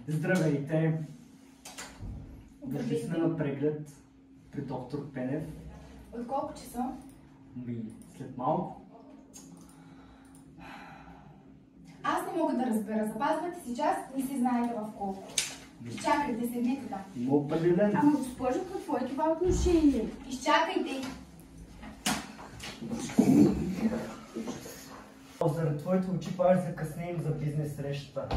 Здравейте! Дошли сме на преглед при доктор Пенев. От колко часа? След малко. Аз не мога да разбера. Запазвате си час, не си знаете в колко. Изчакайте, седнете там. Има определен. Ама госпожо, какво е това отношение? Изчакайте! Заради твоите очи пак закъснеем за бизнес срещата.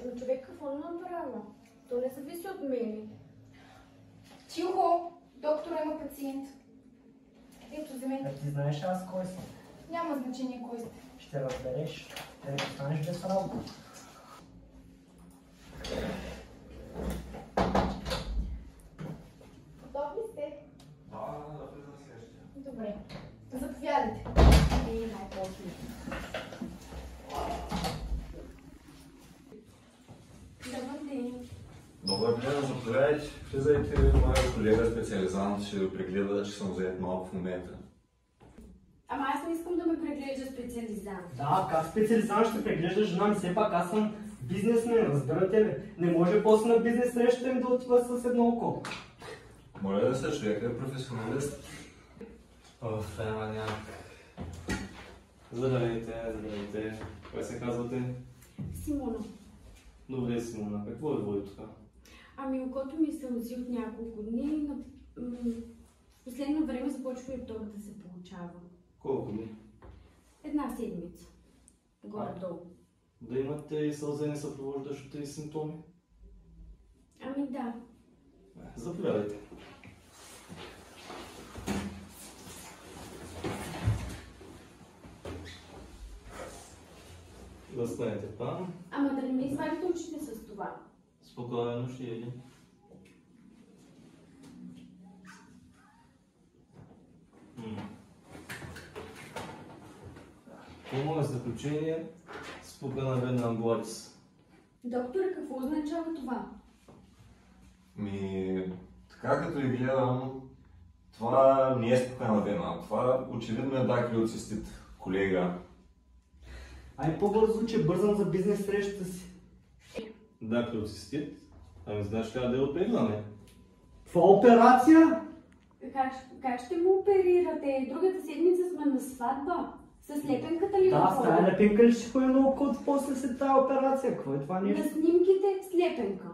Но човек какво направя? То не зависи от мене. Тихо! Доктора има пациент. Ето, вземете. Ти знаеш аз кой съм? Няма значение кой сте. Ще разбереш. Те не останеш без работа. Готови сте? Да, влизам следващия. Добре. Заповядайте. Най-после. Добър ден. Добър ден, заповядайте. Влизайте, моя колега специализант ще ви прегледа, че съм заед малко в момента. Ама аз не искам да ме преглежда специализант. Да, как специализант ще преглежда жена ми? Все пак аз съм бизнесмен, разбирате ли? Не може после на бизнес срещата им да отива с едно око. Моля да се, човек е професионалист. Няма някак. Здравейте. Кой се казвате? Симона. Добре, Симона. Какво ви води тук? Ами окото ми се рози от няколко дни. В последно време започва и втора да се получава. Колко дни? Една седмица. Горе-долу. Да имате и сълзени съпровождащите и симптоми? Ами да. Заповядайте. Да станете там. Ама да не ми извадите очите с това. Спокойно ще иди. По мое заключение, спукана вена амбулатис. Докторе, какво означава това? Така като ви гледам, това не е спукана вена. Това очевидно е дакрилоцистит, колега. Ай по-бързо, че бързам за бизнес срещата си. Дакрилоцистит? Ами знаеш трябва да я оперираме. Това операция? Как ще му оперирате? Другата седмица сме на сватба. С лепенката ли Да, с тая лепенка ли ще ходи на окото после след тази операция? Какво е това нещо? На снимките с лепенка.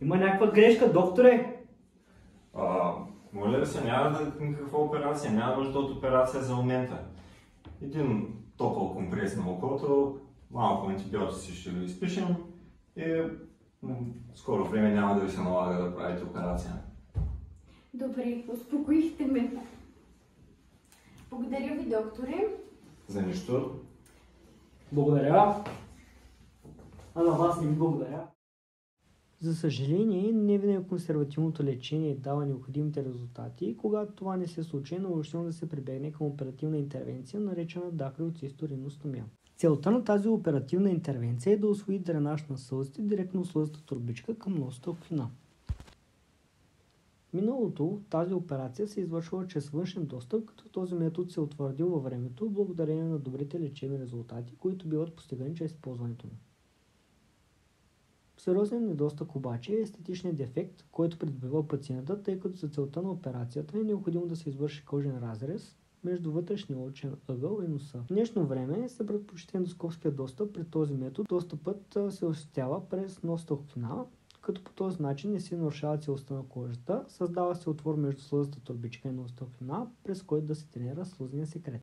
Има някаква грешка, докторе. Моля ви се, няма да никаква операция, няма нужда от операция за момента. Един топъл компрес на окото, малко антибиотици ще ви изпишем и в скоро време няма да ви се налага да правите операция. Добре, успокоихте ме. Благодаря ви, докторе. За нищо. Благодаря. А на вас не ви благодаря. За съжаление, не винаги консервативното лечение дава необходимите резултати и когато това не се случи, е наложително да се прибегне към оперативна интервенция, наречена дакрилоцисториностомия. Целта на тази оперативна интервенция е да усвои дренаж на сълзите директно от сълзата турбичка към носната околина. В миналото тази операция се извършва чрез външен достъп, като този метод се е утвърдил във времето благодарение на добрите лечебни резултати, които биват постигани чрез използването му. Сериозен недостъг обаче е естетичният дефект, който придобива пациента, тъй като за целта на операцията е необходимо да се извърши кожен разрез между вътрешния очен ъгъл и носа. В днешно време се предпочита ендоскопския достъп при този метод. Достъпът се осъществява през носната околина, като по този начин не се нарушава целостта на кожата, създава се отвор между слъзата турбичка и носната околина, през който да се тренира слъзния секрет.